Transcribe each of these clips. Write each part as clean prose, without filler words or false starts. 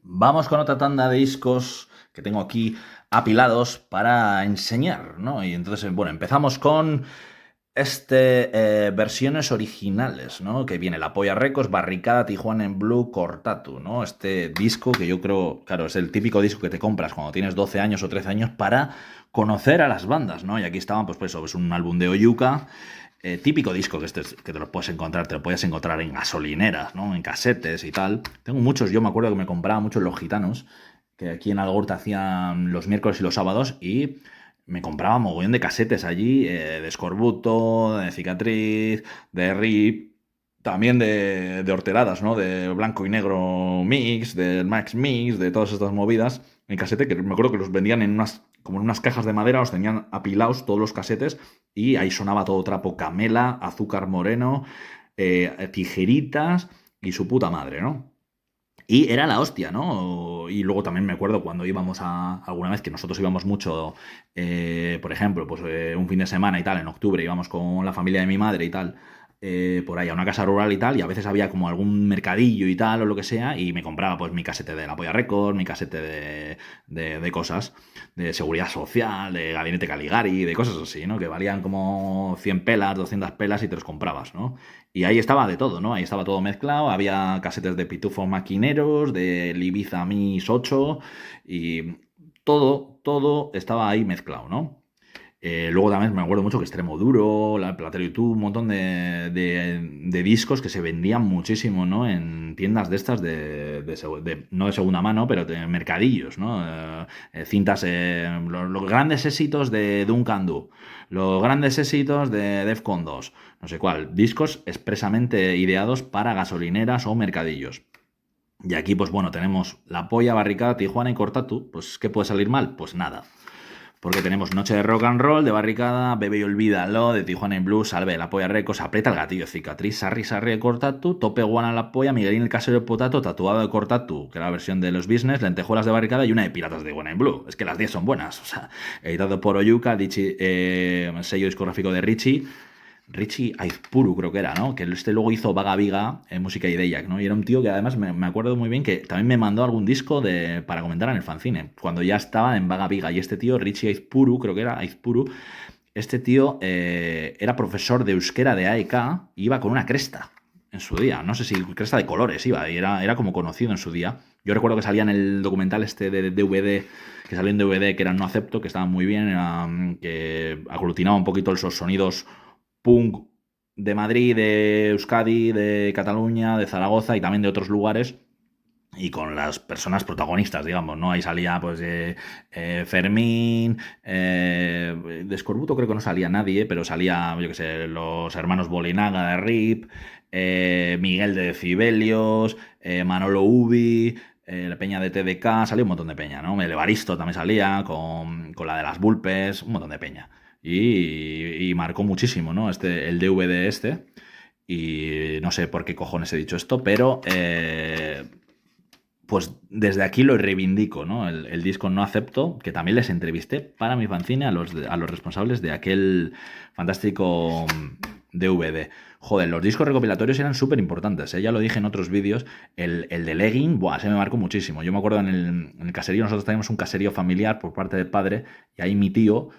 Vamos con otra tanda de discos que tengo aquí apilados para enseñar, ¿no? Y entonces, bueno, empezamos con versiones originales, ¿no? Que viene La Polla Records, Barricada, Tijuana en Blue, Cortatu, ¿no? Este disco que yo creo, claro, es el típico disco que te compras cuando tienes 12 años o 13 años para conocer a las bandas, ¿no? Y aquí estaban, pues eso, es un álbum de Oyuka, típico disco que te lo puedes encontrar, te lo puedes encontrar en gasolineras, ¿no? En casetes y tal. Tengo muchos, yo me acuerdo que me compraba muchos Los Gitanos, que aquí en Algorta hacían los miércoles y los sábados, y me compraba mogollón de casetes allí, de Escorbuto, de Cicatriz, de Rip, también de Horteradas, ¿no? De Blanco y Negro Mix, del Max Mix, de todas estas movidas, en casete, que me acuerdo que los vendían en como en unas cajas de madera, los tenían apilados todos los casetes, y ahí sonaba todo trapo, Camela, Azúcar Moreno, Tijeritas y su puta madre, ¿no? Y era la hostia, ¿no? Y luego también me acuerdo cuando íbamos alguna vez que nosotros íbamos mucho, por ejemplo, pues un fin de semana y tal, en octubre íbamos con la familia de mi madre y tal, por ahí a una casa rural y tal, y a veces había como algún mercadillo y tal o lo que sea, y me compraba pues mi casete de La Polla Record, mi casete de cosas, de seguridad social, de Gabinete Caligari, de cosas así, ¿no? Que valían como 100 pelas, 200 pelas y te los comprabas, ¿no? Y ahí estaba de todo, ¿no? Ahí estaba todo mezclado. Había casetes de Pitufos Maquineros, de Ibiza Mis 8 y todo estaba ahí mezclado, ¿no? Luego también me acuerdo mucho que Extremo Duro, la Platero YouTube, un montón de discos que se vendían muchísimo, ¿no? En tiendas de estas no de segunda mano, pero de mercadillos, ¿no? Cintas, los grandes éxitos de Duncan Du, los grandes éxitos de Defcon 2, no sé cuál, discos expresamente ideados para gasolineras o mercadillos. Y aquí, pues bueno, tenemos La Polla, Barricada, Tijuana y Cortatu. Pues, ¿qué puede salir mal? Pues nada. Porque tenemos Noche de Rock and Roll, de Barricada, Bebe y Olvídalo, de Tijuana en Blues, Salve, La Polla Records, Aprieta el Gatillo, Cicatriz, Sarri Sarri de Cortatu, Tope Guana La Polla, Miguelín el Casero de Potato, Tatuado de Cortatu, que era la versión de los Business, Lentejuelas de Barricada y una de Piratas de Guana en Blue. Es que las 10 son buenas. O sea, editado por Oyuka, sello discográfico de Richie Aizpuru creo que era, ¿no? Que este luego hizo Vaga Viga en música y Deiak, ¿no? Y era un tío que además me acuerdo muy bien que también me mandó algún disco para comentar en el fanzine, cuando ya estaba en Vaga Viga. Y este tío, Richie Aizpuru, creo que era Aizpuru, este tío era profesor de euskera de AEK y iba con una cresta en su día. No sé si cresta de colores iba, y era como conocido en su día. Yo recuerdo que salía en el documental este de DVD, que salió en DVD, que era No Acepto, que estaba muy bien, que aglutinaba un poquito esos sonidos punk de Madrid, de Euskadi, de Cataluña, de Zaragoza y también de otros lugares. Y con las personas protagonistas, digamos, ¿no? Ahí salía, pues, Fermín, de Escorbuto creo que no salía nadie, pero salía, yo qué sé, los hermanos Bolinaga de RIP, Miguel de Decibelios, Manolo Ubi, la peña de TDK, salía un montón de peña, ¿no? El Evaristo también salía, con la de las Bulpes, un montón de peña. Y marcó muchísimo, ¿no? El DVD este. Y no sé por qué cojones he dicho esto, pero pues desde aquí lo reivindico, ¿no? El disco No Acepto, que también les entrevisté para mi fanzine a los responsables de aquel fantástico DVD. Joder, los discos recopilatorios eran súper importantes, ¿eh? Ya lo dije en otros vídeos. El de Legging, buah, se me marcó muchísimo. Yo me acuerdo en el caserío, nosotros teníamos un caserío familiar por parte del padre, y ahí mi tío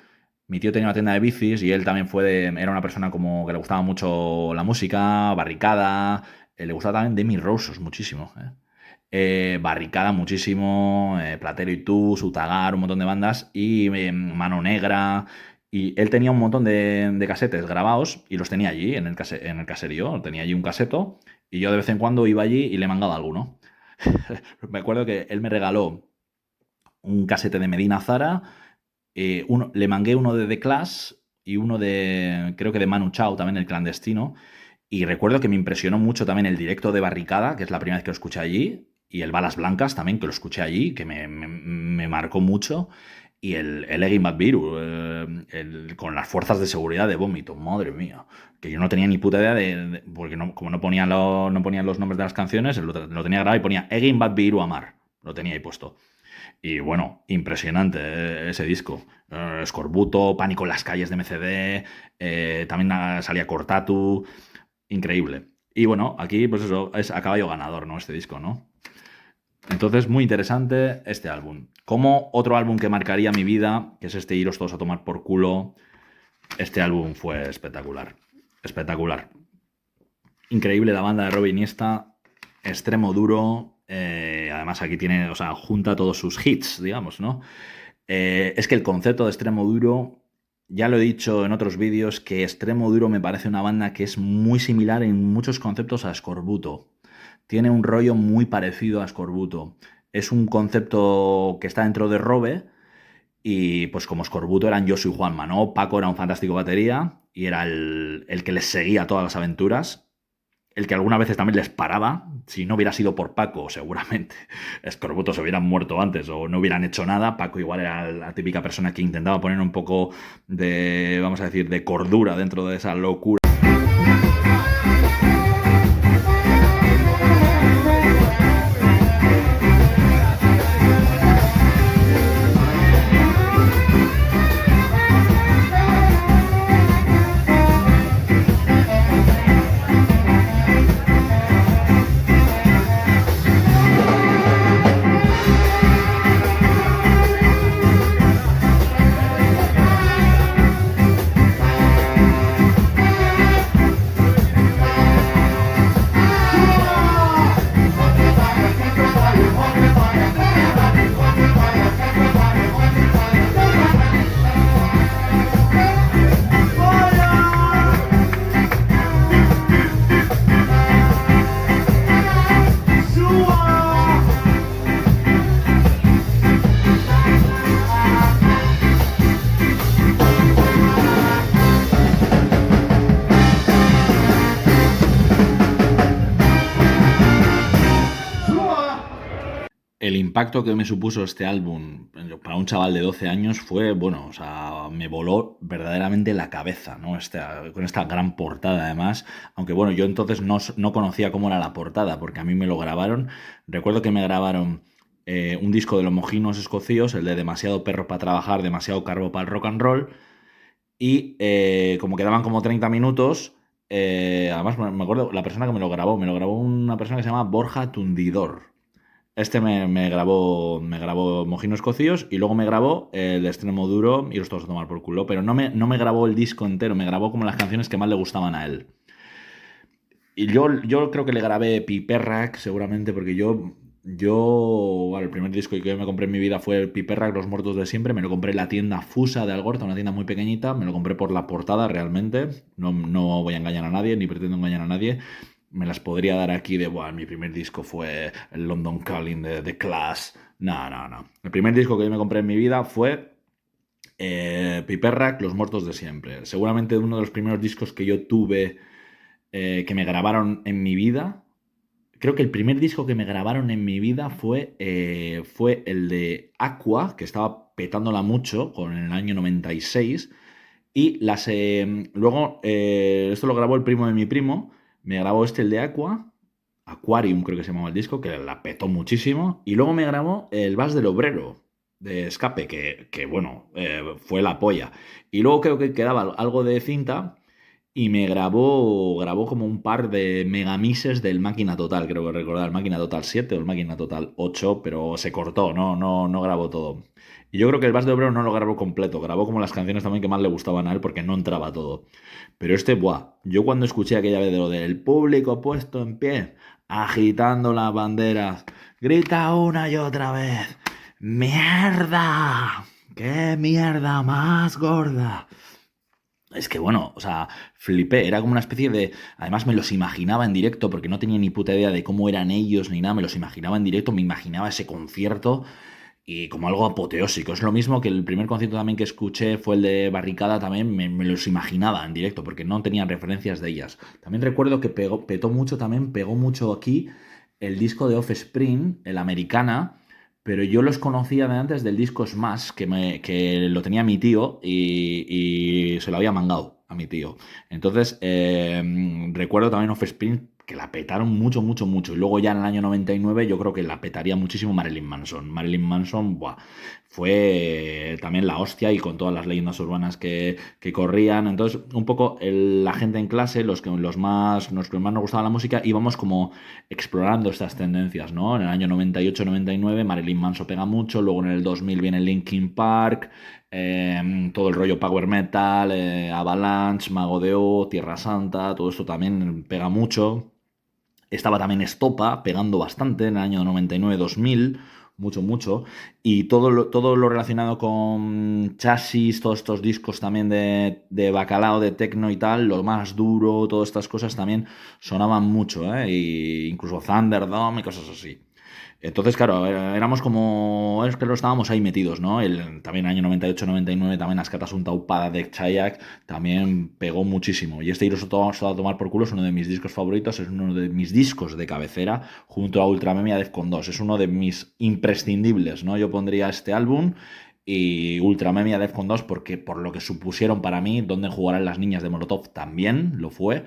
tenía una tienda de bicis y él también era una persona como que le gustaba mucho la música, Barricada, le gustaba también Demi Roses muchísimo, ¿eh? Barricada muchísimo, Platero y tú, Sutagar, un montón de bandas, y Mano Negra. Y él tenía un montón de casetes grabados y los tenía allí en el caserío. Tenía allí un caseto y yo de vez en cuando iba allí y le mangaba alguno. Me acuerdo que él me regaló un casete de Medina Zara, le mangué uno de The Clash y uno creo que de Manu Chao, también el clandestino. Y recuerdo que me impresionó mucho también el directo de Barricada, que es la primera vez que lo escuché allí, y el Balas Blancas también, que lo escuché allí, que me marcó mucho, y el Egin Bad Viru, con las fuerzas de seguridad de Vómito, madre mía, que yo no tenía ni puta idea porque como no ponían los nombres de las canciones, lo tenía grabado y ponía Egin Bad Viru Amar, lo tenía ahí puesto. Y bueno, impresionante ese disco. Scorbuto, Pánico en las calles de MCD, también salía Cortatu, increíble. Y bueno, aquí pues eso, es a caballo ganador, ¿no? Este disco, ¿no? Entonces, muy interesante este álbum. Como otro álbum que marcaría mi vida, que es este Iros todos a tomar por culo, este álbum fue espectacular. Espectacular. Increíble la banda de Robbie Iniesta, extremo duro. Además, aquí tiene, o sea, junta todos sus hits, digamos, ¿no? Es que el concepto de extremo duro, ya lo he dicho en otros vídeos, que extremo duro me parece una banda que es muy similar en muchos conceptos a Scorbuto. Tiene un rollo muy parecido a Scorbuto. Es un concepto que está dentro de Robe. Y pues como Scorbuto eran Josu y Juanma, ¿no? Paco era un fantástico batería y era el que les seguía todas las aventuras, el que algunas veces también les paraba. Si no hubiera sido por Paco, seguramente Scorbuto se hubieran muerto antes o no hubieran hecho nada. Paco igual era la típica persona que intentaba poner un poco de, vamos a decir, de cordura dentro de esa locura. El impacto que me supuso este álbum para un chaval de 12 años fue, bueno, o sea, me voló verdaderamente la cabeza, ¿no? Con esta gran portada, además. Aunque, bueno, yo entonces no conocía cómo era la portada, porque a mí me lo grabaron. Recuerdo que me grabaron un disco de los Mojinos Escocíos, el de Demasiado perro para trabajar, demasiado carbo para el rock and roll. Y como quedaban como 30 minutos, además me acuerdo, la persona que me lo grabó una persona que se llama Borja Tundidor. Este me grabó Mojinos Cocidos y luego me grabó el de Extremo Duro y los todos a tomar por culo. Pero no me grabó el disco entero, me grabó como las canciones que más le gustaban a él. Y yo creo que le grabé Piperrack, seguramente, porque bueno, el primer disco que me compré en mi vida fue el Piperrack, Los Muertos de Siempre. Me lo compré en la tienda Fusa de Algorta, una tienda muy pequeñita. Me lo compré por la portada realmente. No voy a engañar a nadie, ni pretendo engañar a nadie. Me las podría dar aquí de, bueno, mi primer disco fue el London Calling de The Clash. No. El primer disco que yo me compré en mi vida fue Piperrack, Los Muertos de Siempre. Seguramente uno de los primeros discos que yo tuve que me grabaron en mi vida. Creo que el primer disco que me grabaron en mi vida fue el de Aqua, que estaba petándola mucho con el año 96. Y luego, esto lo grabó el primo de mi primo. Me grabó el de Aqua, Aquarium creo que se llamaba el disco, que la petó muchísimo. Y luego me grabó el Vas del Obrero de Escape, que bueno, fue la polla. Y luego creo que quedaba algo de cinta y grabó como un par de megamises del Máquina Total, creo que recordar, el Máquina Total 7 o el Máquina Total 8, pero se cortó, no grabó todo. Y yo creo que el Vas de Obrero no lo grabó completo, grabó como las canciones también que más le gustaban a él porque no entraba todo. Pero buah, yo cuando escuché aquella vez de lo del público puesto en pie, agitando las banderas, grita una y otra vez, ¡mierda! ¡Qué mierda más gorda! Es que bueno, o sea, flipé, era como una especie de... Además me los imaginaba en directo porque no tenía ni puta idea de cómo eran ellos ni nada, me los imaginaba en directo, me imaginaba ese concierto y como algo apoteósico. Es lo mismo que el primer concierto también que escuché fue el de Barricada, también me los imaginaba en directo porque no tenía referencias de ellas. También recuerdo que pegó mucho aquí el disco de Offspring, el Americana, pero yo los conocía de antes del disco Smash, que lo tenía mi tío y se lo había mangado a mi tío. Entonces, recuerdo también Offspring que la petaron mucho, mucho, mucho. Y luego ya en el año 99 yo creo que la petaría muchísimo Marilyn Manson. Marilyn Manson, buah, fue también la hostia y con todas las leyendas urbanas que corrían. Entonces, un poco la gente en clase, los que más nos gustaba la música, íbamos como explorando estas tendencias, ¿no? En el año 98-99 Marilyn Manson pega mucho, luego en el 2000 viene Linkin Park, todo el rollo power metal, Avalanche, Mago de Oz, Tierra Santa, todo esto también pega mucho. Estaba también Estopa pegando bastante en el año 99-2000, mucho, mucho. Y todo lo relacionado con Chasis, todos estos discos también de Bacalao, de techno y tal, lo más duro, todas estas cosas también sonaban mucho, ¿eh? Y incluso Thunderdome y cosas así. Entonces, claro, éramos como. Es que lo estábamos ahí metidos, ¿no? También año 98-99, también Ascatas un Taupada de Chayak también pegó muchísimo. Y este Iros a tomar por culo es uno de mis discos favoritos, es uno de mis discos de cabecera, junto a Ultramemia Defcon 2. Es uno de mis imprescindibles, ¿no? Yo pondría este álbum y Ultramemia Defcon 2 porque por lo que supusieron para mí, donde jugarán las niñas de Molotov también lo fue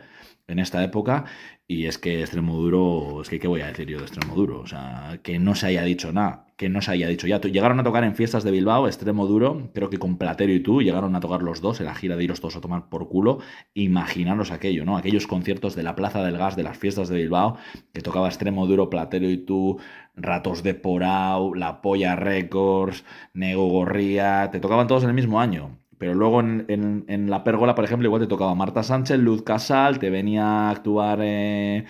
en esta época. Y es que Extremoduro, es que, ¿qué voy a decir yo de Extremoduro? O sea, que no se haya dicho nada, que no se haya dicho ya. Llegaron a tocar en fiestas de Bilbao, Extremoduro, creo que con Platero y tú, llegaron a tocar los dos en la gira de Iros todos a tomar por culo. Imaginaros aquello, ¿no? Aquellos conciertos de la Plaza del Gas, de las fiestas de Bilbao, que tocaba Extremoduro, Platero y tú, Ratos de Porau, La Polla Records, Nego Gorría, te tocaban todos en el mismo año. Pero luego en la Pérgola, por ejemplo, igual te tocaba Marta Sánchez, Luz Casal, te venía a actuar, eh,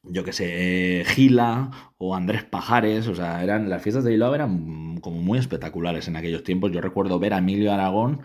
yo qué sé, Gila o Andrés Pajares. O sea, las fiestas de Bilbao eran como muy espectaculares en aquellos tiempos. Yo recuerdo ver a Emilio Aragón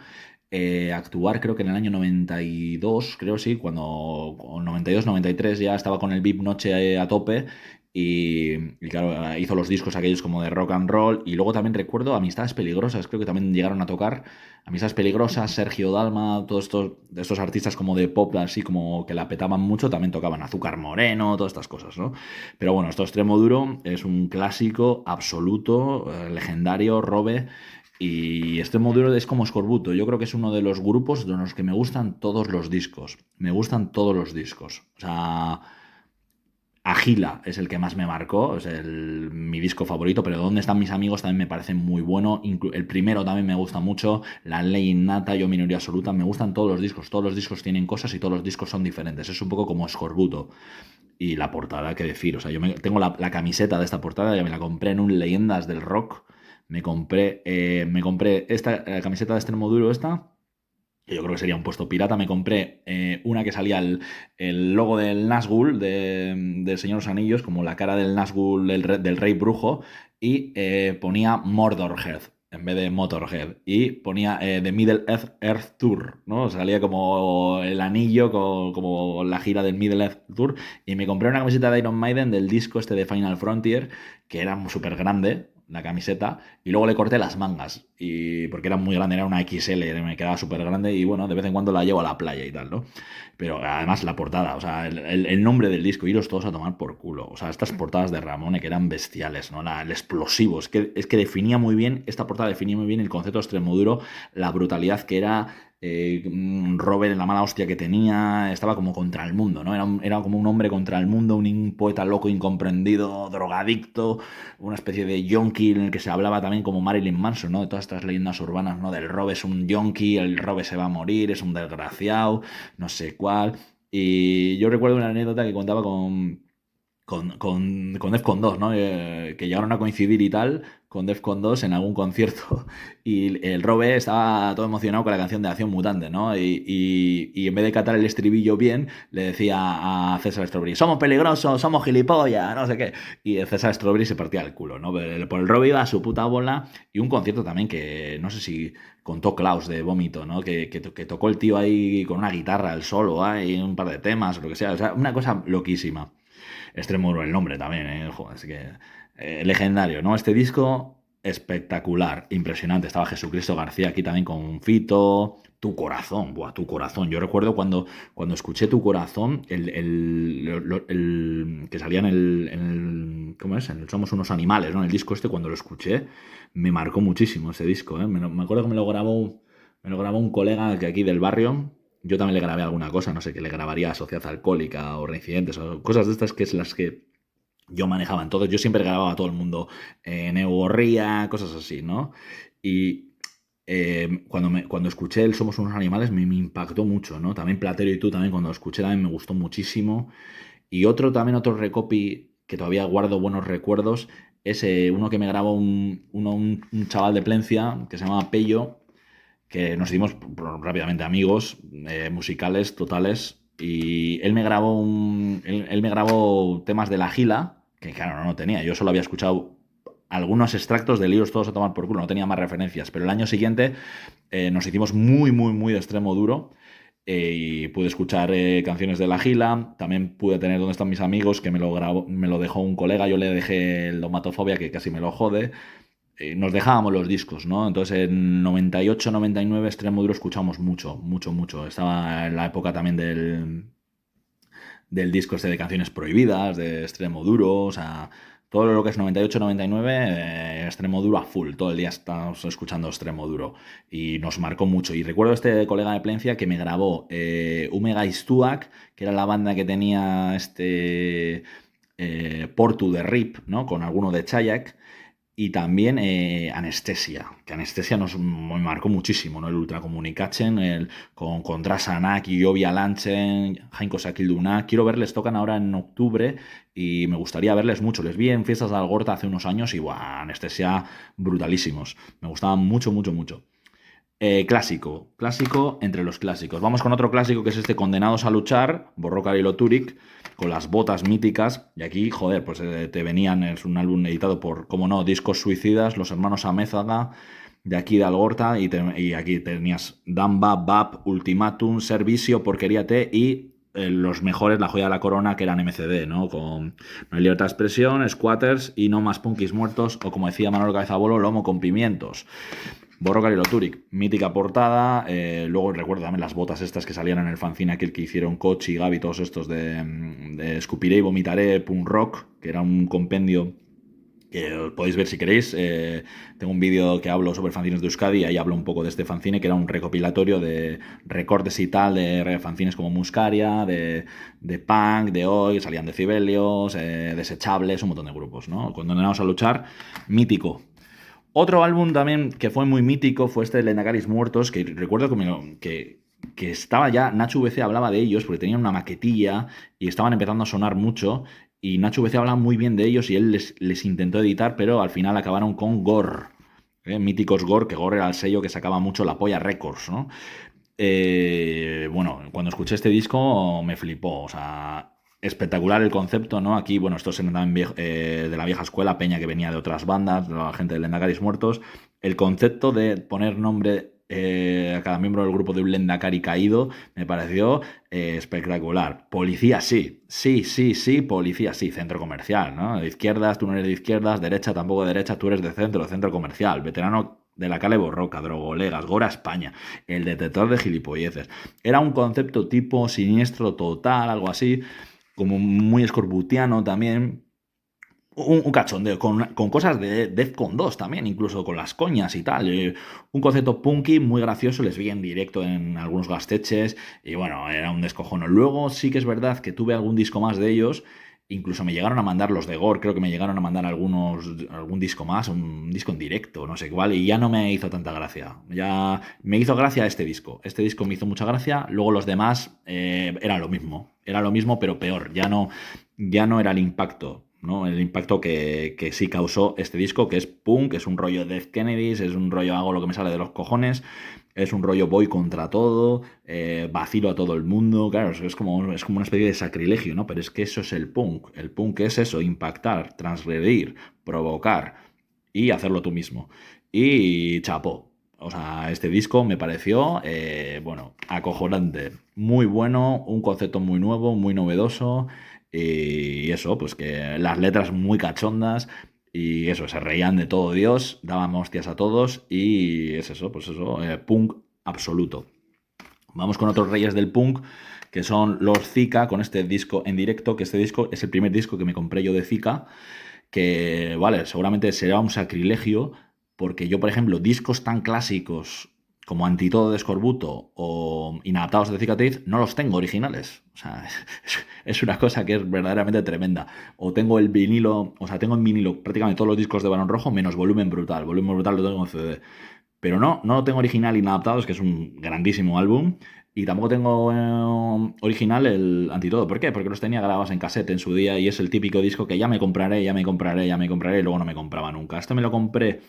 actuar, creo que en el año 92, creo sí, cuando, o 92-93 ya estaba con el VIP Noche a tope. Y claro, hizo los discos aquellos como de rock and roll. Y luego también recuerdo Amistades Peligrosas, creo que también llegaron a tocar. Amistades Peligrosas, Sergio Dalma, todos estos artistas como de pop, así como que la petaban mucho, también tocaban Azúcar Moreno, todas estas cosas, ¿no? Pero bueno, esto Extremo Duro es un clásico absoluto, legendario, Robe. Y Extremo Duro es como Escorbuto. Yo creo que es uno de los grupos de los que me gustan todos los discos. Me gustan todos los discos. O sea. Agila es el que más me marcó, es mi disco favorito, pero ¿Dónde están mis amigos? También me parece muy bueno. El primero también me gusta mucho. La Ley Innata, Yo Minoría Absoluta. Me gustan todos los discos. Todos los discos tienen cosas y todos los discos son diferentes. Es un poco como Escorbuto. Y la portada, qué decir. O sea, tengo la camiseta de esta portada, que me la compré en un Leyendas del Rock. Me compré esta camiseta de Extremo Duro, esta que yo creo que sería un puesto pirata. Me compré una que salía el logo del Nazgûl, del Señor de los Anillos, como la cara del Nazgûl del Rey Brujo, y ponía Mordorhead en vez de Motorhead. Y ponía The Middle Earth Tour, ¿no? Salía como el anillo, como la gira del Middle Earth Tour. Y me compré una camiseta de Iron Maiden del disco este de Final Frontier, que era súper grande, la camiseta, y luego le corté las mangas, porque era muy grande, era una XL, me quedaba súper grande y bueno, de vez en cuando la llevo a la playa y tal, ¿no? Pero además la portada, o sea, el nombre del disco, iros todos a tomar por culo. O sea, estas portadas de Ramone que eran bestiales, ¿no? El explosivo, es que definía muy bien, esta portada definía muy bien el concepto de Extremoduro, la brutalidad que era. Robert en la mala hostia que tenía, estaba como contra el mundo, ¿no? Era como un hombre contra el mundo, un poeta loco, incomprendido, drogadicto, una especie de yonki en el que se hablaba también como Marilyn Manson, ¿no? De todas estas leyendas urbanas, ¿no? Del Robe es un yonki, el Robe se va a morir, es un desgraciado, no sé cuál. Y yo recuerdo una anécdota que contaba con Defcon 2, ¿no? Que llegaron a coincidir y tal con Defcon 2 en algún concierto. Y el Robe estaba todo emocionado con la canción de Acción Mutante, ¿no? Y en vez de catar el estribillo bien, le decía a César Strawberry, somos peligrosos, somos gilipollas, no sé qué. Y el César Strawberry se partía el culo, ¿no? Pero por el Robe iba a su puta bola. Y un concierto también que no sé si contó Klaus de Vómito, ¿no? Que tocó el tío ahí con una guitarra, el solo, y un par de temas, o lo que sea. O sea, una cosa loquísima. Extremo el nombre también, ¿eh? Joder, así que legendario, ¿no? Este disco espectacular, impresionante. Estaba Jesucristo García aquí también con Fito. Tu corazón, buah, tu corazón. Yo recuerdo cuando escuché Tu corazón, que salía ¿cómo es? En el Somos unos animales, ¿no? En el disco este, cuando lo escuché, me marcó muchísimo ese disco, ¿eh? Me acuerdo que me lo grabó un colega que aquí del barrio. Yo también le grabé alguna cosa, no sé, que le grabaría a Sociedad Alcohólica o Reincidentes o cosas de estas que es las que yo manejaba. Entonces yo siempre grababa a todo el mundo Neu Gorría, cosas así, ¿no? Y cuando escuché el Somos unos animales me impactó mucho, ¿no? También Platero y tú también cuando lo escuché también me gustó muchísimo. Y otro recopi que todavía guardo buenos recuerdos es uno que me grabó un chaval de Plencia que se llama Pello, que nos hicimos rápidamente amigos, musicales totales, y él me grabó temas de La Gila, que claro, no tenía, yo solo había escuchado algunos extractos de libros todos a tomar por culo, no tenía más referencias, pero el año siguiente nos hicimos muy, muy, muy de extremo duro. Y pude escuchar canciones de La Gila, también pude tener ¿Dónde están mis amigos? Que me lo dejó un colega, yo le dejé el Domatofobia, que casi me lo jode. Nos dejábamos los discos, ¿no? Entonces en 98, 99 Extremo Duro escuchamos mucho, mucho, mucho. Estaba en la época también del disco este de canciones prohibidas, de Extremo Duro, o sea, todo lo que es 98, 99, Extremo Duro a full. Todo el día estábamos escuchando Extremo Duro y nos marcó mucho. Y recuerdo este colega de Plencia que me grabó Umega Istuak, que era la banda que tenía Portu de Rip, ¿no? Con alguno de Chayak. Y también Anestesia, que Anestesia me marcó muchísimo, ¿no? El Ultracomunicachen, con Kontrasanak y Jovia Lanchen, Jainko Sakildunak. Quiero verles, tocan ahora en octubre y me gustaría verles mucho. Les vi en Fiestas de Algorta hace unos años y, ¡buah! Anestesia brutalísimos. Me gustaban mucho, mucho, mucho. Clásico entre los clásicos. Vamos con otro clásico que es este Condenados a luchar, Borroka y Loturik, con las botas míticas. Y aquí, joder, pues te venían, es un álbum editado por, como no, Discos Suicidas, los hermanos Amézaga, de aquí de Algorta, y aquí tenías Damba, Bap, Ultimatum, Servicio, Porquería T y los mejores, la joya de la corona, que eran MCD, ¿no? Con No hay libertad de expresión, Squatters y No más punkis muertos, o como decía Manolo Cabezabolo, Lomo con pimientos. Borroka y Loturik, mítica portada. Luego recuerdo también las botas estas que salían en el fanzine aquel que hicieron Koch y Gaby, todos estos de Escupiré y Vomitaré, Punk Rock, que era un compendio que os podéis ver si queréis. Tengo un vídeo que hablo sobre fanzines de Euskadi y ahí hablo un poco de este fanzine, que era un recopilatorio de recortes y tal de fanzines como Muscaria, de Punk, de Hoy, salían de Cibelios, Desechables, un montón de grupos, ¿no? Condenados a luchar, mítico. Otro álbum también que fue muy mítico fue este de Lendakaris Muertos, que recuerdo que estaba ya, Nacho VC hablaba de ellos porque tenían una maquetilla y estaban empezando a sonar mucho, y Nacho VC hablaba muy bien de ellos y él les intentó editar, pero al final acabaron con Gore, míticos Gore, que Gore era el sello que sacaba mucho La Polla Records, ¿no? Bueno, cuando escuché este disco me flipó, o sea, espectacular el concepto, ¿no? Aquí, bueno, estos eran de la vieja escuela, peña que venía de otras bandas, la gente de Lendakaris Muertos. El concepto de poner nombre a cada miembro del grupo de un Lendakari caído me pareció espectacular. Policía sí, sí, sí, sí, policía sí, centro comercial, ¿no? De izquierdas, tú no eres de izquierdas, derecha tampoco de derecha, tú eres de centro comercial, veterano de la Cale Borroca, drogolegas, Gora España, el detector de gilipolleces. Era un concepto tipo siniestro total, algo así, como muy escorbutiano también. Un cachondeo, con cosas de Defcon 2 también, incluso con las coñas y tal. Un concepto punky muy gracioso, les vi en directo en algunos gasteches y bueno, era un descojono. Luego sí que es verdad que tuve algún disco más de ellos, incluso me llegaron a mandar los de Gore, creo que me llegaron a mandar algún disco más, un disco en directo, no sé cuál, y ya no me hizo tanta gracia. Ya me hizo gracia este disco me hizo mucha gracia, luego los demás era lo mismo pero peor, ya no era el impacto, ¿no? El impacto que sí causó este disco, que es punk, es un rollo Death Kennedys, es un rollo hago lo que me sale de los cojones, es un rollo voy contra todo, vacilo a todo el mundo, claro, es como una especie de sacrilegio, ¿no? Pero es que eso es el punk es eso, impactar, transgredir, provocar y hacerlo tú mismo. Y chapó. O sea, este disco me pareció, bueno, acojonante. Muy bueno, un concepto muy nuevo, muy novedoso. Y eso, pues que las letras muy cachondas. Y eso, se reían de todo Dios, daban hostias a todos. Y es eso, pues eso, punk absoluto. Vamos con otros reyes del punk, que son los Zika, con este disco en directo, que este disco es el primer disco que me compré yo de Zika, que, vale, seguramente será un sacrilegio, porque yo, por ejemplo, discos tan clásicos como Antitodo de Escorbuto o Inadaptados de Cicatriz, no los tengo originales. O sea, es una cosa que es verdaderamente tremenda. O tengo el vinilo, o sea, tengo en vinilo prácticamente todos los discos de Barón Rojo, menos Volumen Brutal. Volumen Brutal lo tengo en CD. Pero no lo tengo original Inadaptados, que es un grandísimo álbum. Y tampoco tengo original el Antitodo. ¿Por qué? Porque los tenía grabados en cassette en su día y es el típico disco que ya me compraré, ya me compraré, ya me compraré y luego no me compraba nunca. Esto me lo compré,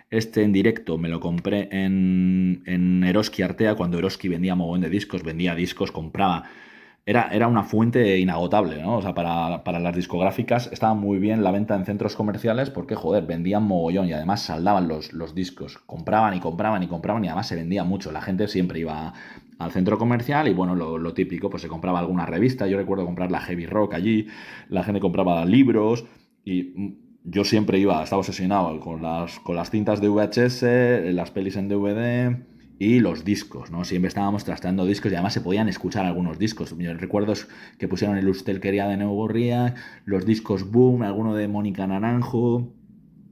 este en directo, me lo compré en Eroski Artea, cuando Eroski vendía mogollón de discos, vendía discos, compraba. Era una fuente inagotable, ¿no? O sea, para las discográficas estaba muy bien la venta en centros comerciales porque, joder, vendían mogollón y además saldaban los discos. Compraban y compraban y compraban y además se vendía mucho. La gente siempre iba al centro comercial y, bueno, lo típico, pues se compraba alguna revista. Yo recuerdo comprar la Heavy Rock allí, la gente compraba libros y yo siempre iba, estaba obsesionado con las cintas de VHS, las pelis en DVD y los discos, ¿no? Siempre estábamos trasteando discos y además se podían escuchar algunos discos. Yo recuerdo que pusieron el Usted quería de Nuevo Gorriak, los discos Boom, alguno de Mónica Naranjo,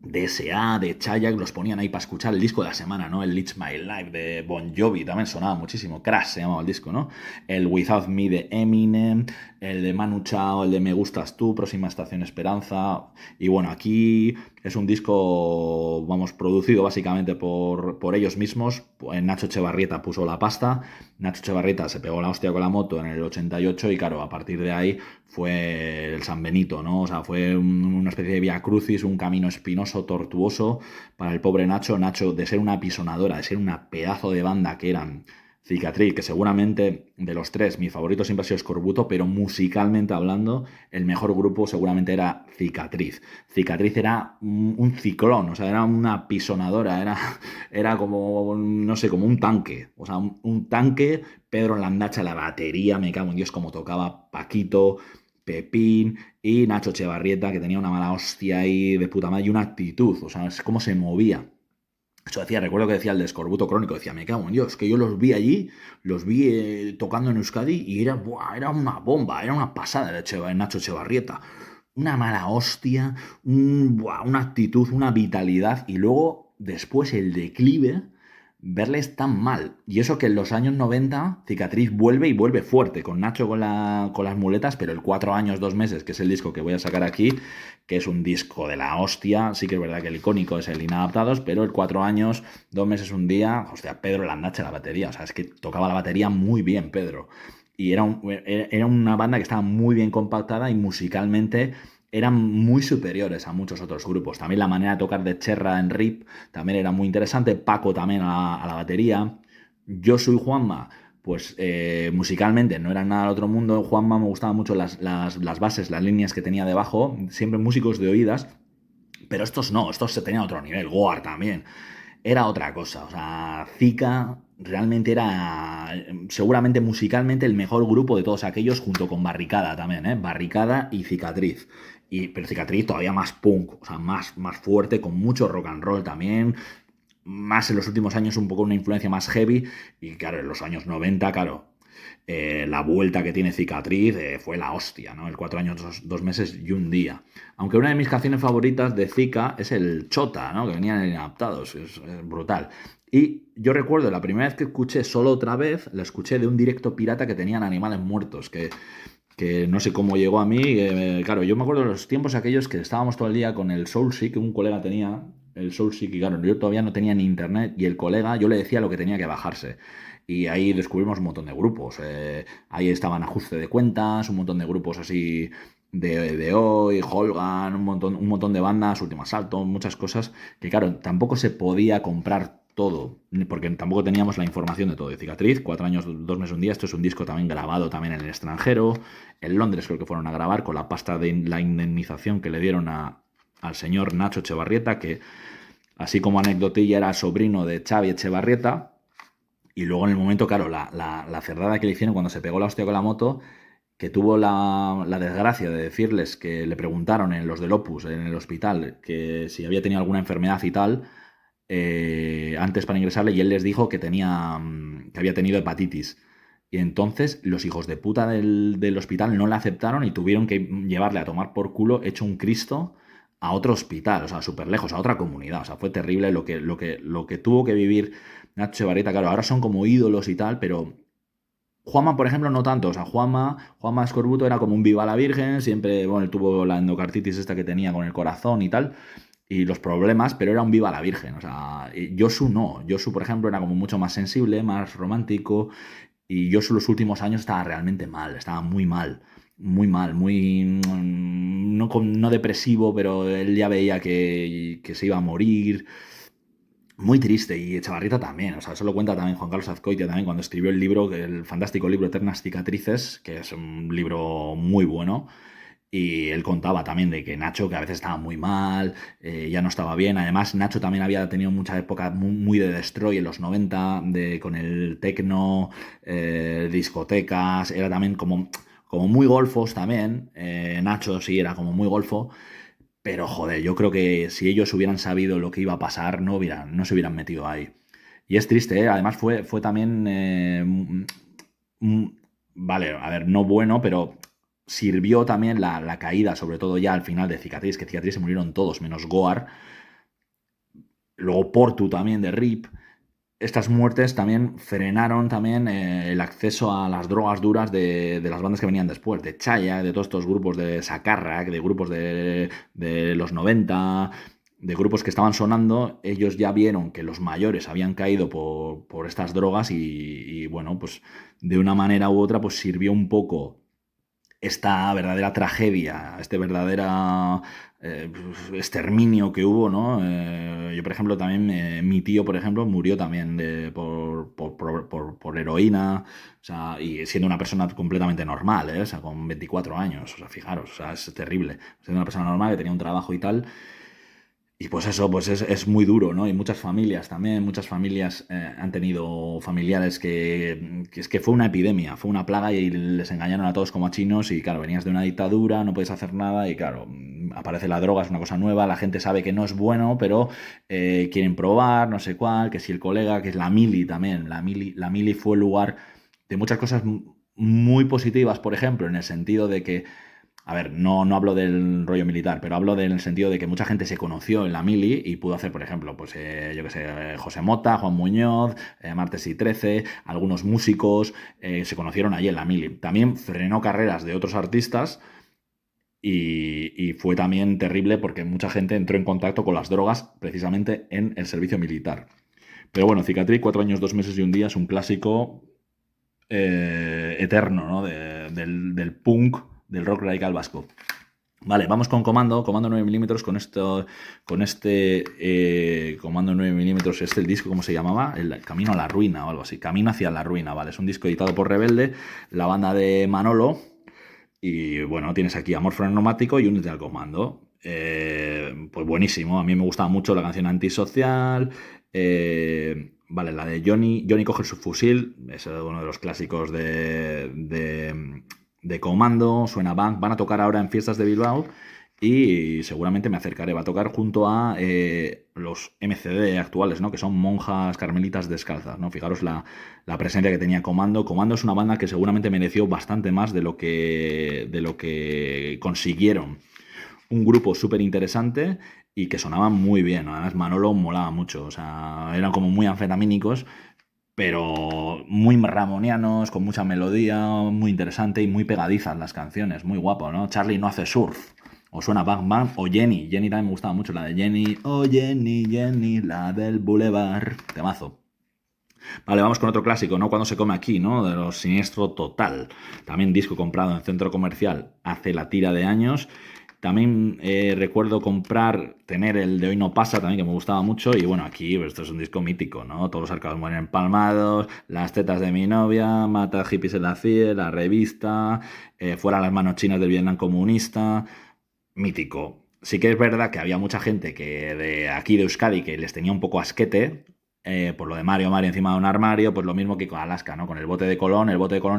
de S.A., de Chayak, los ponían ahí para escuchar el disco de la semana, ¿no? El It's My Life de Bon Jovi también sonaba muchísimo. Crash se llamaba el disco, ¿no? El Without Me de Eminem, el de Manu Chao, el de Me Gustas Tú, Próxima Estación Esperanza. Y bueno, aquí es un disco, vamos, producido básicamente por ellos mismos. Nacho Echevarrieta puso la pasta. Nacho Echevarrieta se pegó la hostia con la moto en el 88 y claro, a partir de ahí fue el San Benito, ¿no? O sea, fue una especie de vía crucis, un camino espinoso, tortuoso para el pobre Nacho. Nacho, de ser una apisonadora, de ser una pedazo de banda que eran Cicatriz, que seguramente de los tres, mi favorito siempre ha sido Escorbuto, pero musicalmente hablando, el mejor grupo seguramente era Cicatriz. Cicatriz era un ciclón, o sea, era una pisonadora, era como, no sé, como un tanque, o sea, un tanque. Pedro Landacha, la batería, me cago en Dios, como tocaba Paquito, Pepín y Nacho Echevarrieta, que tenía una mala hostia ahí de puta madre y una actitud, o sea, es como se movía. Eso decía, recuerdo que decía el de Escorbuto Crónico, decía, me cago en Dios, que yo los vi allí, los vi tocando en Euskadi y era, buah, era una bomba, era una pasada de Nacho Echevarrieta. Una mala hostia, buah, una actitud, una vitalidad y luego después el declive, verles tan mal. Y eso que en los años 90 Cicatriz vuelve y vuelve fuerte, con Nacho con las muletas, pero el 4 años, 2 meses, que es el disco que voy a sacar aquí, que es un disco de la hostia. Sí que es verdad que el icónico es el Inadaptados, pero el 4 años, 2 meses, un día, hostia, Pedro Landache la batería. O sea, es que tocaba la batería muy bien, Pedro. Y era una banda que estaba muy bien compactada y musicalmente eran muy superiores a muchos otros grupos. También la manera de tocar de Cherra en Rip también era muy interesante. Paco también a la batería. Yo soy Juanma, pues musicalmente no era nada del otro mundo. Juanma me gustaban mucho las bases, las líneas que tenía debajo, siempre músicos de oídas, pero estos no, estos se tenían otro nivel. Goar también era otra cosa. O sea, Zika realmente era seguramente musicalmente el mejor grupo de todos aquellos, junto con Barricada también, ¿eh? Barricada y Cicatriz. Pero Cicatriz todavía más punk, o sea, más fuerte, con mucho rock and roll también. Más en los últimos años un poco una influencia más heavy. Y claro, en los años 90 claro, la vuelta que tiene Cicatriz fue la hostia, ¿no? El 4 años, 2 meses y un día. Aunque una de mis canciones favoritas de Zika es el Chota, ¿no? Que venían en Inadaptados, es brutal. Y yo recuerdo la primera vez que escuché Solo otra vez, la escuché de un directo pirata que tenían Animales Muertos, que no sé cómo llegó a mí. Claro, yo me acuerdo de los tiempos aquellos que estábamos todo el día con el Soulseek, que un colega tenía el Soulseek, y claro, yo todavía no tenía ni internet, y el colega, yo le decía lo que tenía que bajarse. Y ahí descubrimos un montón de grupos. Ahí estaban Ajuste de Cuentas, un montón de grupos así de hoy, Holgan, un montón de bandas, Último Asalto, muchas cosas que, claro, tampoco se podía comprar todo, porque tampoco teníamos la información de todo. De Cicatriz, 4 años, 2 meses, un día. Esto es un disco también grabado también en el extranjero. En Londres creo que fueron a grabar con la pasta de la indemnización que le dieron al señor Nacho Echevarrieta, que así como anecdotilla era sobrino de Xavi Echevarrieta. Y luego en el momento, claro, la cerdada que le hicieron cuando se pegó la hostia con la moto, que tuvo la desgracia de decirles que le preguntaron en los del Opus, en el hospital, que si había tenido alguna enfermedad y tal, antes para ingresarle, y él les dijo que había tenido hepatitis. Y entonces los hijos de puta del hospital no le aceptaron y tuvieron que llevarle a tomar por culo hecho un Cristo a otro hospital, o sea, súper lejos, a otra comunidad. O sea, fue terrible lo que tuvo que vivir Nacho Echevarrieta. Claro, ahora son como ídolos y tal, pero Juanma, por ejemplo, no tanto. O sea, Juanma Escorbuto era como un viva la Virgen, siempre, bueno, él tuvo la endocarditis esta que tenía con el corazón y tal, y los problemas, pero era un viva la Virgen. O sea, y Josu no. Josu, por ejemplo, era como mucho más sensible, más romántico, y Josu los últimos años estaba realmente mal, estaba muy mal. Muy mal, muy... No, no depresivo, pero él ya veía que se iba a morir. Muy triste, y Echavarrieta también, o sea, eso lo cuenta también Juan Carlos Azcoitia también cuando escribió el libro, el fantástico libro Eternas Cicatrices, que es un libro muy bueno, y él contaba también de que Nacho, que a veces estaba muy mal, ya no estaba bien. Además, Nacho también había tenido mucha época muy de destroy en los 90 con el tecno, discotecas, era también como muy golfos también. Nacho sí era como muy golfo, pero joder, yo creo que si ellos hubieran sabido lo que iba a pasar, no se hubieran metido ahí. Y es triste, ¿eh? Además fue también... mm, vale, a ver, no bueno, pero sirvió también la caída, sobre todo ya al final de Cicatriz, que Cicatriz se murieron todos, menos Goar. Luego Portu también de RIP. Estas muertes también frenaron también el acceso a las drogas duras de las bandas que venían después, de Chaya, de todos estos grupos de Sakarrak, de grupos de los 90, de grupos que estaban sonando. Ellos ya vieron que los mayores habían caído por estas drogas y, bueno, pues de una manera u otra pues sirvió un poco esta verdadera tragedia, este verdadero exterminio que hubo, ¿no? Yo, por ejemplo, también, mi tío, por ejemplo, murió también por heroína, o sea, y siendo una persona completamente normal, ¿eh? O sea, con 24 años, o sea, fijaros, o sea, es terrible. Siendo una persona normal que tenía un trabajo y tal, y pues eso, pues es muy duro, ¿no? Y muchas familias también, muchas familias han tenido familiares que es que fue una epidemia, fue una plaga y les engañaron a todos como a chinos y claro, venías de una dictadura, no puedes hacer nada y claro, aparece la droga, es una cosa nueva, la gente sabe que no es bueno, pero quieren probar, no sé cuál, que si el colega, que es la mili también, la mili fue el lugar de muchas cosas muy positivas, por ejemplo, en el sentido de que a ver, no hablo del rollo militar, pero hablo del sentido de que mucha gente se conoció en la mili y pudo hacer, por ejemplo, pues yo qué sé, José Mota, Juan Muñoz, Martes y Trece, algunos músicos se conocieron allí en la mili. También frenó carreras de otros artistas y fue también terrible porque mucha gente entró en contacto con las drogas precisamente en el servicio militar. Pero bueno, Cicatriz, 4 años, 2 meses y un día es un clásico eterno, ¿no? Del punk, del rock radical vasco. Vale, vamos con Comando 9 milímetros, con este Comando 9 milímetros, el disco, ¿cómo se llamaba? El Camino a la Ruina o algo así, Camino hacia la Ruina, ¿vale? Es un disco editado por Rebelde, la banda de Manolo, y bueno, tienes aquí Amor Neumático y Únete al Comando. Pues buenísimo, a mí me gustaba mucho la canción Antisocial, vale, la de Johnny coge su fusil, es uno de los clásicos de Comando, suena van a tocar ahora en Fiestas de Bilbao y seguramente me acercaré, va a tocar junto a los MCD actuales, ¿no? Que son monjas carmelitas descalzas, ¿no? Fijaros la presencia que tenía Comando. Comando es una banda que seguramente mereció bastante más de lo que consiguieron. Un grupo súper interesante y que sonaban muy bien, ¿no? Además Manolo molaba mucho, o sea, eran como muy anfetamínicos, pero muy ramonianos, con mucha melodía, muy interesante y muy pegadizas las canciones, muy guapo, ¿no? Charlie no hace surf, o suena Bang Bang, o Jenny también me gustaba mucho, la de Jenny, oh Jenny, la del Boulevard, temazo. Vale, vamos con otro clásico, ¿no? Cuando se come aquí, ¿no? De los Siniestro Total. También disco comprado en centro comercial hace la tira de años. También recuerdo tener el de Hoy No Pasa también, que me gustaba mucho. Y bueno, aquí pues, esto es un disco mítico, ¿no? Todos los arcados mueren empalmados, Las tetas de mi novia, Mata hippies en la CIE, La revista, Fuera las manos chinas del Vietnam comunista. Mítico. Sí que es verdad que había mucha gente que de aquí de Euskadi que les tenía un poco asquete, por lo de Mario encima de un armario, pues lo mismo que con Alaska, ¿no? Con el bote de Colón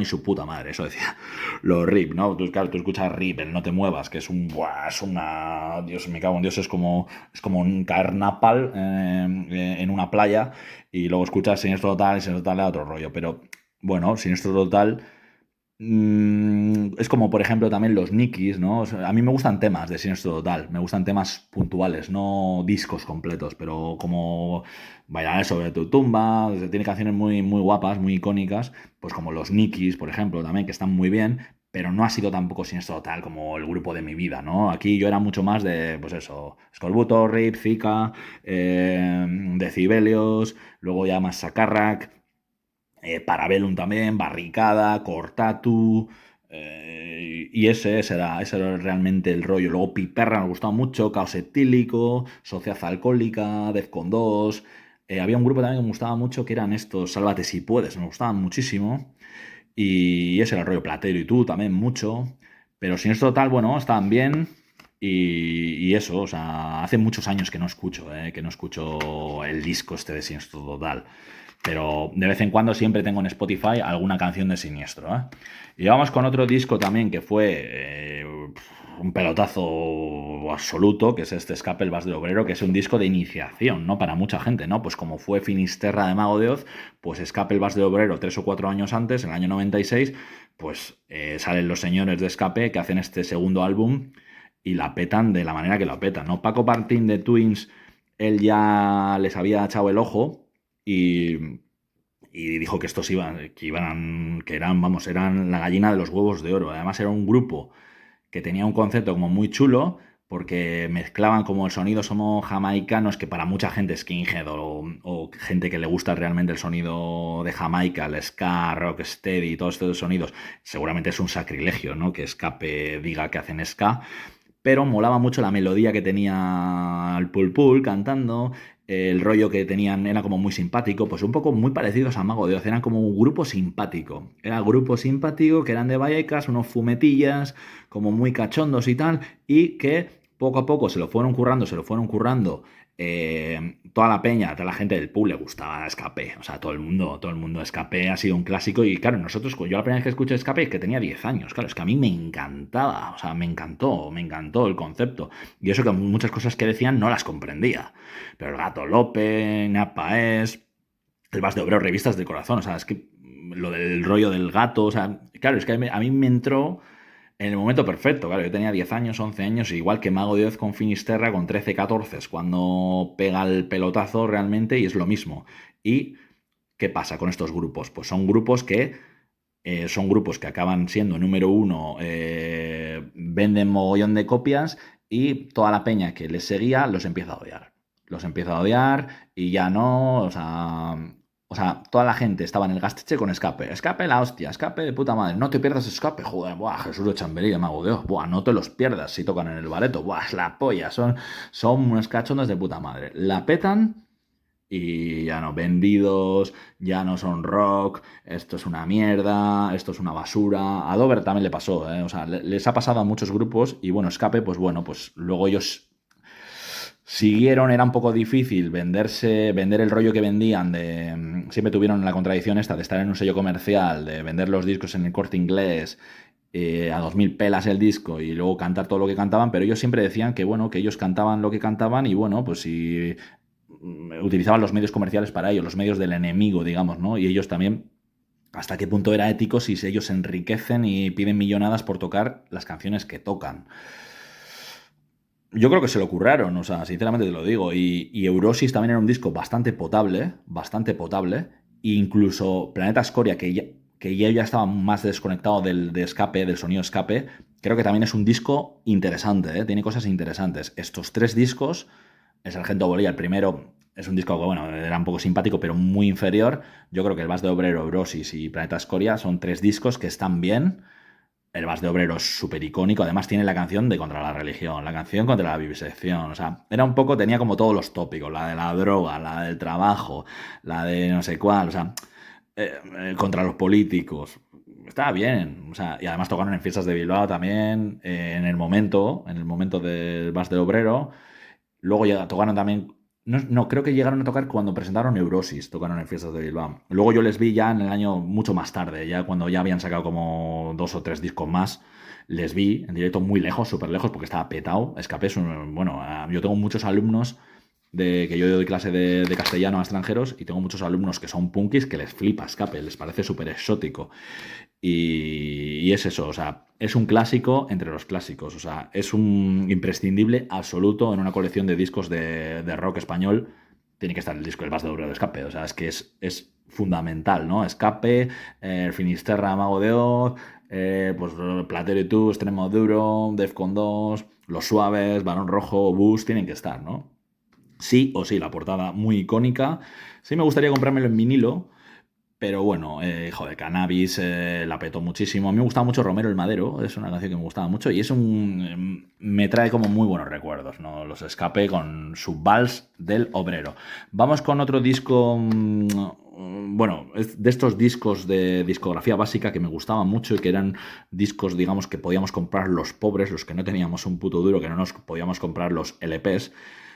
y su puta madre, eso decía. Los RIP, ¿no? Claro, tú escuchas RIP, el No te muevas, que es buah, es una, Dios, me cago en Dios, es como un caer napal en una playa, y luego escuchas Siniestro Total, y Siniestro Total da otro rollo, pero bueno, Siniestro Total Es como, por ejemplo, también los Nikis, ¿no? O sea, a mí me gustan temas de Siniestro Total, me gustan temas puntuales, no discos completos, pero como Bailaré sobre tu tumba, o sea, tiene canciones muy, muy guapas, muy icónicas, pues como los Nikis, por ejemplo, también, que están muy bien, pero no ha sido tampoco Siniestro Total como el grupo de mi vida, ¿no? Aquí yo era mucho más de, pues eso, Scorbuto, Rip, Zika, Decibelios, luego ya más Sacarrac. Parabellum también, Barricada, Cortatu. Y ese era realmente el rollo. Luego Piperra me gustaba mucho, Caos Etílico, Sociedad Alcohólica, Defcon 2. Había un grupo también que me gustaba mucho que eran estos Sálvate si puedes, me gustaban muchísimo. Y ese era el rollo Platero y tú también mucho. Pero sin esto total, bueno, estaban bien. Y eso, o sea, hace muchos años que no escucho el disco este de Siniestro Total. Pero de vez en cuando siempre tengo en Spotify alguna canción de Siniestro, ¿eh? Y vamos con otro disco también que fue un pelotazo absoluto, que es este Escape el Vas del Obrero, que es un disco de iniciación, ¿no? Para mucha gente, ¿no? Pues como fue Finisterra de Mago de Oz, pues Escape el Vas del Obrero 3 o 4 años antes, en el año 96, pues salen los señores de Escape que hacen este segundo álbum y la petan de la manera que la petan, ¿no? Paco Martín de Twins, él ya les había echado el ojo y, y dijo que estos que eran, vamos, eran la gallina de los huevos de oro. Además era un grupo que tenía un concepto como muy chulo porque mezclaban como el sonido somos jamaicanos, que para mucha gente es skinhead o gente que le gusta realmente el sonido de Jamaica, el ska, rocksteady y todos estos sonidos, seguramente es un sacrilegio, ¿no? Que Escape diga que hacen ska, pero molaba mucho la melodía que tenía el Pul Pul cantando, el rollo que tenían era como muy simpático, pues un poco muy parecidos a Mago de Oz, eran como un grupo simpático, era grupo simpático que eran de Vallecas, unos fumetillas, como muy cachondos y tal, y que poco a poco se lo fueron currando. Toda la peña, toda la gente del pool le gustaba Escape, o sea, todo el mundo Escape ha sido un clásico y claro, nosotros, yo la primera vez que escuché Escape es que tenía 10 años, claro, es que a mí me encantaba, o sea, me encantó el concepto y eso que muchas cosas que decían no las comprendía, pero el Gato López, Napaes, el Vas de Obrero, revistas del corazón, o sea, es que lo del rollo del gato, o sea, claro, es que a mí me entró en el momento perfecto, claro, yo tenía 10 años, 11 años, igual que Mago de Oz con Finisterra con 13, 14, es cuando pega el pelotazo realmente y es lo mismo. ¿Y qué pasa con estos grupos? Pues son grupos que acaban siendo número uno, venden mogollón de copias y toda la peña que les seguía los empieza a odiar. Los empieza a odiar y ya no, o sea, toda la gente estaba en el gasteche con Escape. Escape la hostia, Escape de puta madre. No te pierdas Escape, joder, buah, Jesús de Chamberí de Mago de Oz, buah, no te los pierdas si tocan en el bareto, buah, es la polla, son unos cachondos de puta madre. La petan y ya no, vendidos, ya no son rock, esto es una mierda, esto es una basura. A Dover también le pasó, ¿eh? O sea, les ha pasado a muchos grupos y bueno, Escape, pues bueno, pues luego ellos siguieron, era un poco difícil vender el rollo que vendían, siempre tuvieron la contradicción esta de estar en un sello comercial, de vender los discos en el Corte Inglés, a 2000 pelas el disco y luego cantar todo lo que cantaban, pero ellos siempre decían que bueno, que ellos cantaban lo que cantaban y bueno, pues si utilizaban los medios comerciales para ello, los medios del enemigo, digamos, ¿no? Y ellos también, hasta qué punto era ético si ellos se enriquecen y piden millonadas por tocar las canciones que tocan. Yo creo que se lo curraron, o sea, sinceramente te lo digo. Y Eurosis también era un disco bastante potable. E incluso Planeta Escoria, que ya estaba más desconectado de escape, del sonido escape, creo que también es un disco interesante, ¿eh? Tiene cosas interesantes. Estos tres discos, el Sargento Bolilla, el primero es un disco que, bueno, era un poco simpático, pero muy inferior. Yo creo que el Vas de Obrero, Eurosis y Planeta Escoria son tres discos que están bien. El Vas de Obrero es súper icónico. Además, tiene la canción de Contra la Religión, la canción contra la vivisección. O sea, era un poco, tenía como todos los tópicos: la de la droga, la del trabajo, la de no sé cuál. O sea, contra los políticos. Estaba bien. O sea, y además tocaron en fiestas de Bilbao también, en el momento del Vas del Obrero. Luego tocaron también. No, no, creo que llegaron a tocar cuando presentaron Neurosis, tocaron en fiestas de Bilbao. Luego yo les vi ya en el año mucho más tarde, ya cuando ya habían sacado como 2 o 3 discos más. Les vi en directo muy lejos, súper lejos, porque estaba petado. Escapé, bueno, yo tengo muchos alumnos que yo doy clase de castellano a extranjeros y tengo muchos alumnos que son punkis que les flipa Escape, les parece súper exótico. Y es eso, o sea, es un clásico entre los clásicos, o sea, es un imprescindible absoluto en una colección de discos de rock español. Tiene que estar el disco El Vas de Duro de Escape, o sea, es que es fundamental, ¿no? Escape, Finisterra, Mago de Oz, pues Platero y tú, Extremo Duro, Defcon 2, Los Suaves, Barón Rojo, Bus, tienen que estar, ¿no? Sí o sí, la portada muy icónica. Sí me gustaría comprármelo en vinilo, pero bueno, joder, Cannabis la petó muchísimo. A mí me gustaba mucho Romero el Madero, es una canción que me gustaba mucho y es me trae como muy buenos recuerdos, ¿no? Los Escape con su Vals del Obrero. Vamos con otro disco, bueno, es de estos discos de discografía básica que me gustaban mucho y que eran discos, digamos, que podíamos comprar los pobres, los que no teníamos un puto duro, que no nos podíamos comprar los LPs.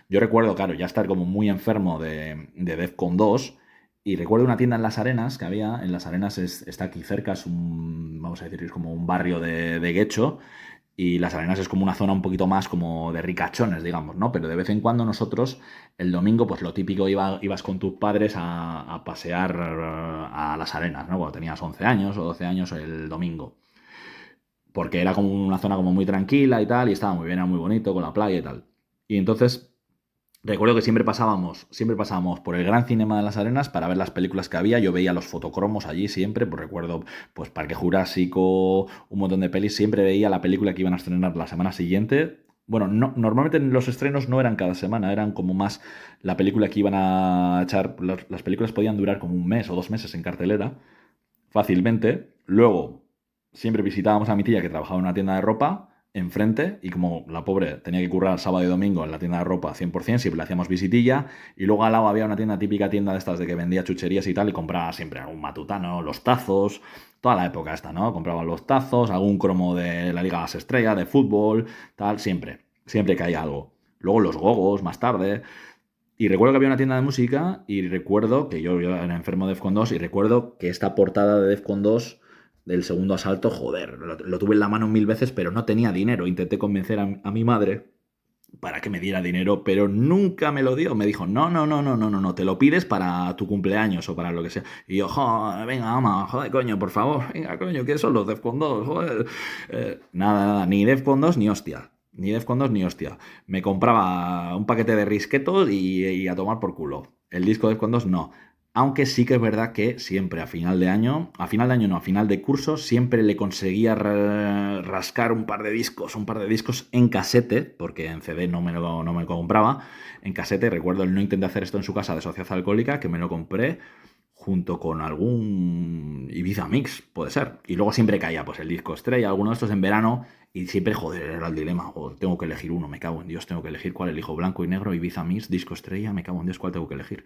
Yo recuerdo, claro, ya estar como muy enfermo de Defcon 2 y recuerdo una tienda en Las Arenas que había, en Las Arenas está aquí cerca, es vamos a decir, es como un barrio de Guecho y Las Arenas es como una zona un poquito más como de ricachones, digamos, ¿no? Pero de vez en cuando nosotros, el domingo, pues lo típico, ibas con tus padres a pasear a Las Arenas, ¿no? Cuando tenías 11 años o 12 años el domingo. Porque era como una zona como muy tranquila y tal, y estaba muy bien, era muy bonito, con la playa y tal. Y entonces recuerdo que siempre pasábamos por el Gran Cinema de las Arenas para ver las películas que había. Yo veía los fotocromos allí siempre, pues recuerdo pues Parque Jurásico, un montón de pelis. Siempre veía la película que iban a estrenar la semana siguiente. Bueno, normalmente los estrenos no eran cada semana, eran como más la película que iban a echar. Las películas podían durar como un mes o 2 meses en cartelera, fácilmente. Luego, siempre visitábamos a mi tía que trabajaba en una tienda de ropa enfrente y como la pobre tenía que currar sábado y domingo en la tienda de ropa 100%, siempre le hacíamos visitilla y luego al lado había una tienda típica tienda de estas de que vendía chucherías y tal y compraba siempre algún matutano, los tazos, toda la época esta, ¿no? Compraban los tazos, algún cromo de la Liga de las Estrellas, de fútbol, tal, siempre que hay algo. Luego los gogos, más tarde. Y recuerdo que había una tienda de música y recuerdo que yo era enfermo de Defcon 2 y recuerdo que esta portada de Defcon 2 del segundo asalto, joder, lo tuve en la mano 1000 veces, pero no tenía dinero. Intenté convencer a mi madre para que me diera dinero, pero nunca me lo dio. Me dijo, no, no, no, no, no, no, no, te lo pides para tu cumpleaños o para lo que sea. Y yo, joder, venga, ama, joder, coño, por favor, venga, coño, ¿qué son los Defcon 2? Joder. Nada, nada, ni Defcon 2 ni hostia. Ni Defcon 2 ni hostia. Me compraba un paquete de risquetos y a tomar por culo. El disco de Defcon 2 no. Aunque sí que es verdad que siempre a final de año no, a final de curso, siempre le conseguía rascar un par de discos en casete, porque en CD no me lo compraba, en casete. Recuerdo el no intenté hacer esto en su casa de sociedad alcohólica, que me lo compré junto con algún Ibiza Mix, puede ser. Y luego siempre caía pues el disco estrella, alguno de estos en verano, y siempre, joder, era el dilema, joder, tengo que elegir uno, me cago en Dios, tengo que elegir cuál elijo, blanco y negro, Ibiza Mix, disco estrella, me cago en Dios, cuál tengo que elegir.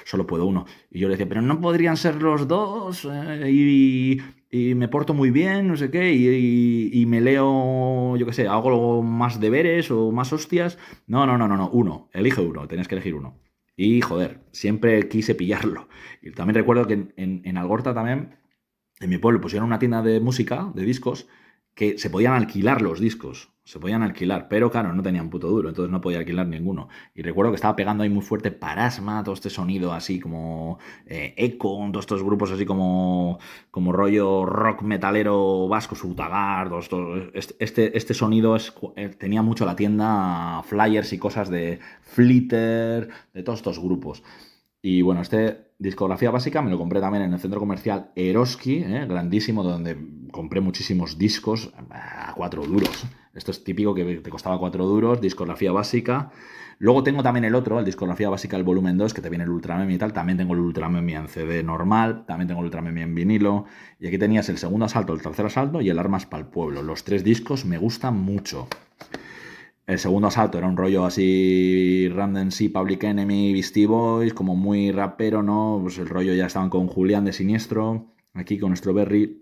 Solo puedo uno. Y yo le decía, pero no podrían ser los dos, y me porto muy bien, no sé qué, y me leo, yo qué sé, hago más deberes o más hostias. No, no, no, no, no, uno, elige uno, tenés que elegir uno. Y joder, siempre quise pillarlo. Y también recuerdo que en Algorta también, en mi pueblo, pusieron una tienda de música, de discos, que se podían alquilar los discos. Se podían alquilar, pero claro, no tenían puto duro, entonces no podía alquilar ninguno. Y recuerdo que estaba pegando ahí muy fuerte Parasma, todo este sonido así como Echo, todos estos grupos así como rollo rock metalero vasco, Sutagar, este sonido tenía mucho la tienda, flyers y cosas de Flitter, de todos estos grupos. Y bueno, discografía básica me lo compré también en el centro comercial Eroski, grandísimo, donde compré muchísimos discos a 4 duros. Esto es típico que te costaba 4 duros, discografía básica. Luego tengo también el otro, el discografía básica, el volumen 2 que te viene el Ultramemia y tal. También tengo el Ultramemia en CD normal, también tengo el Ultramemia en vinilo. Y aquí tenías el segundo asalto, el tercer asalto y el Armas para el Pueblo. Los 3 discos me gustan mucho. El segundo asalto era un rollo así, Random C, Public Enemy, Beastie Boys, como muy rapero, ¿no? Pues el rollo ya estaban con Julián de Siniestro, aquí con nuestro Berry.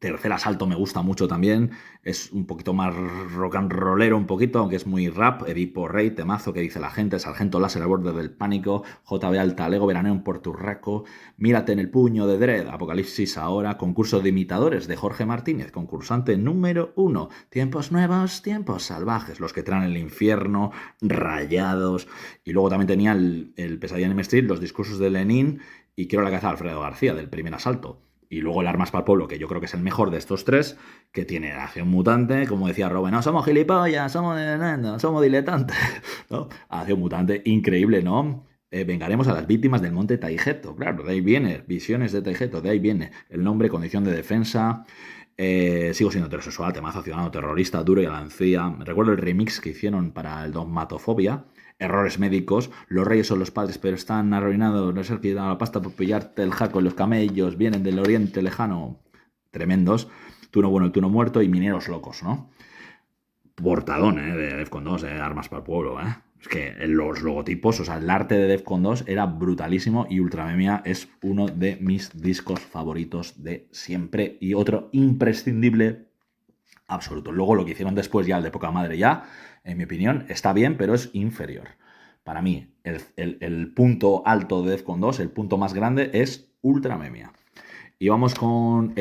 Tercer Asalto me gusta mucho también, es un poquito más rock and rollero un poquito, aunque es muy rap. Edipo Rey, temazo que dice la gente, Sargento Láser al borde del pánico, JB Altalego, Veraneo en Puerto Rico, Mírate en el puño de Dredd, Apocalipsis ahora, concurso de imitadores de Jorge Martínez, concursante número 1, tiempos nuevos, tiempos salvajes, los que traen el infierno, Rayados, y luego también tenía el Pesadilla en M Street, los discursos de Lenin y Quiero la cabeza de Alfredo García, del Primer Asalto. Y luego el Armas para el Pueblo, que yo creo que es el mejor de estos tres, que tiene acción mutante, como decía Robin, no somos gilipollas, somos diletantes, ¿no? Acción mutante, increíble, ¿no? Vengaremos a las víctimas del monte Taigeto, claro, de ahí viene, visiones de Taigeto, de ahí viene el nombre, condición de defensa. Sigo siendo heterosexual, temazo, ciudadano terrorista, duro y alancía. Recuerdo el remix que hicieron para el Dogmatofobia. Errores médicos, los reyes son los padres, pero están arruinados, no se quitado la pasta por pillarte el jaco y los camellos, vienen del oriente lejano, tremendos, tú no bueno, el tú no muerto y mineros locos, ¿no? Portadón, de Defcon 2, Armas para el Pueblo, Es que los logotipos, o sea, el arte de Defcon 2 era brutalísimo y Ultramemia es uno de mis discos favoritos de siempre y otro imprescindible absoluto. Luego lo que hicieron después ya, el de poca madre ya, en mi opinión, está bien, pero es inferior. Para mí, el punto alto de Defcon 2, el punto más grande, es Ultramemia. Y vamos con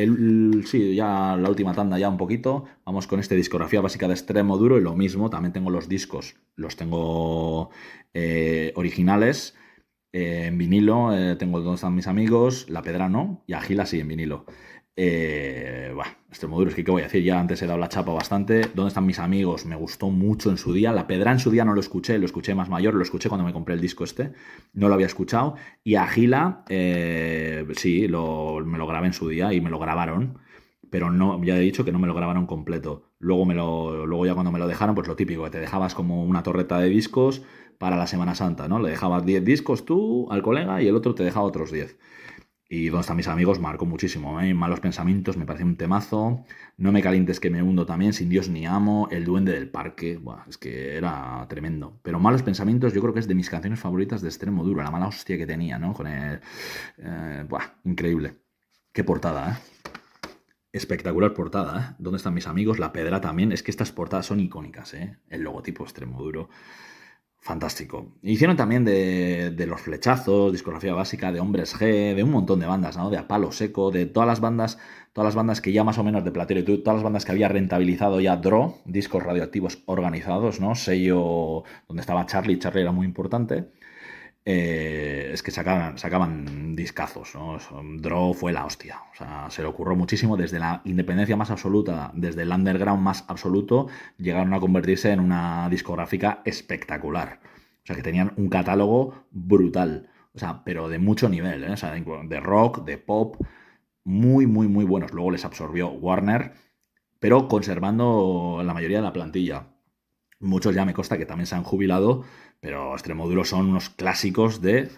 sí, ya la última tanda ya un poquito. Vamos con discografía básica de Extremo Duro y lo mismo, también tengo los discos. Los tengo originales en vinilo, tengo Dónde están mis amigos, La Pedra no, y Agila sí en vinilo. Extremo Duro, es que qué voy a decir, ya antes he dado la chapa bastante. ¿Dónde están mis amigos? Me gustó mucho en su día. La Pedra en su día no lo escuché más mayor, lo escuché cuando me compré el disco no lo había escuchado. Y Agila, sí, me lo grabé en su día y me lo grabaron, pero no, ya he dicho que no me lo grabaron completo. Luego ya cuando me lo dejaron, pues lo típico, que te dejabas como una torreta de discos para la Semana Santa, ¿no? Le dejabas 10 discos tú al colega y el otro te dejaba otros 10. Y Dónde están mis amigos marcó muchísimo, Malos pensamientos, me parece un temazo. No me calientes que me hundo también, Sin Dios ni amo, El duende del parque. Buah, es que era tremendo. Pero Malos pensamientos yo creo que es de mis canciones favoritas de Extremo Duro, la mala hostia que tenía, ¿no? Con el... increíble. Qué portada, Espectacular portada, ¿Dónde están mis amigos? La Pedra también. Es que estas portadas son icónicas, El logotipo Extremo Duro. Fantástico. Hicieron también de Los Flechazos, discografía básica, de Hombres G, de un montón de bandas, ¿no? De A Palo Seco, de todas las bandas que ya más o menos de Platero y todas las bandas que había rentabilizado ya Draw, discos radioactivos organizados, ¿no? Sello donde estaba Charlie era muy importante. Es que sacaban discazos, ¿no? Draw fue la hostia. O sea, se le ocurrió muchísimo desde la independencia más absoluta, desde el underground más absoluto, llegaron a convertirse en una discográfica espectacular. O sea, que tenían un catálogo brutal. O sea, pero de mucho nivel, O sea, de rock, de pop, muy, muy, muy buenos. Luego les absorbió Warner, pero conservando la mayoría de la plantilla. Muchos ya me consta que también se han jubilado, pero Extremo Duro son unos clásicos de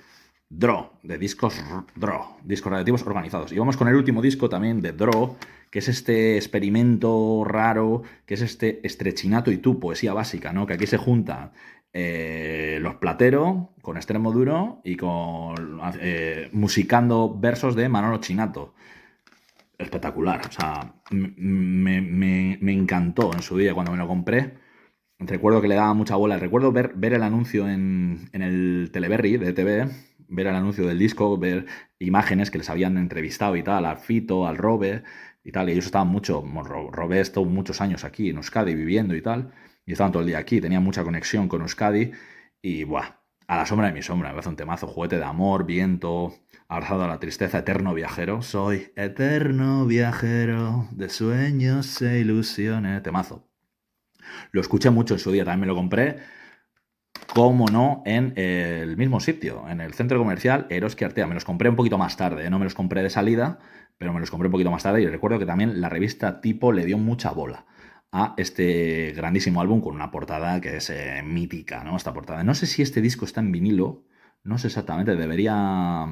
Draw, de discos radioactivos organizados. Y vamos con el último disco también de Draw, que es este experimento raro, que es este Estrechinato y tú, poesía básica, ¿no? Que aquí se juntan los Platero con Extremo Duro y con musicando versos de Manolo Chinato. Espectacular, o sea, me encantó en su día cuando me lo compré. Recuerdo que le daba mucha bola. Recuerdo ver el anuncio en el Teleberry de TV, ver el anuncio del disco, ver imágenes que les habían entrevistado y tal, al Fito, al Robe y tal. Y ellos estaban Robe estuvo muchos años aquí en Euskadi viviendo y tal. Y estaban todo el día aquí, tenían mucha conexión con Euskadi. Y a la sombra de mi sombra, me hace un temazo, juguete de amor, viento, abrazado a la tristeza, eterno viajero. Soy eterno viajero de sueños e ilusiones. Temazo. Lo escuché mucho en su día, también me lo compré, cómo no, en el mismo sitio, en el centro comercial Eroski Artea. Me los compré un poquito más tarde, no me los compré de salida, pero me los compré un poquito más tarde y recuerdo que también la revista Tipo le dio mucha bola a este grandísimo álbum con una portada que es mítica, ¿no? Esta portada. No sé si este disco está en vinilo, no sé exactamente, debería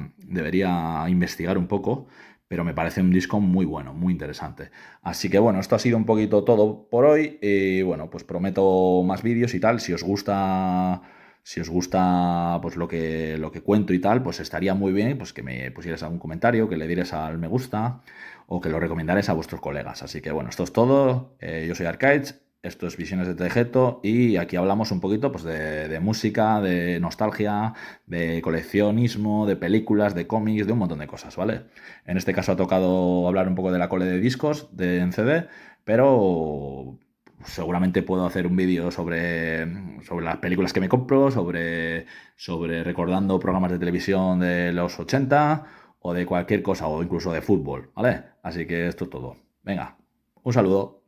investigar un poco, pero me parece un disco muy bueno, muy interesante. Así que bueno, esto ha sido un poquito todo por hoy y bueno, pues prometo más vídeos y tal. Si os gusta Si os gusta pues lo que cuento y tal, pues estaría muy bien pues que me pusierais algún comentario, que le dierais al me gusta o que lo recomendarais a vuestros colegas. Así que bueno, esto es todo. Yo soy Arcaich, esto es Visiones de Tejeto y aquí hablamos un poquito pues de música, de nostalgia, de coleccionismo, de películas, de cómics, de un montón de cosas, ¿vale? En este caso ha tocado hablar un poco de la cole de discos en CD, pero seguramente puedo hacer un vídeo sobre las películas que me compro, sobre recordando programas de televisión de los 80 o de cualquier cosa, o incluso de fútbol, ¿vale? Así que esto es todo. Venga, un saludo.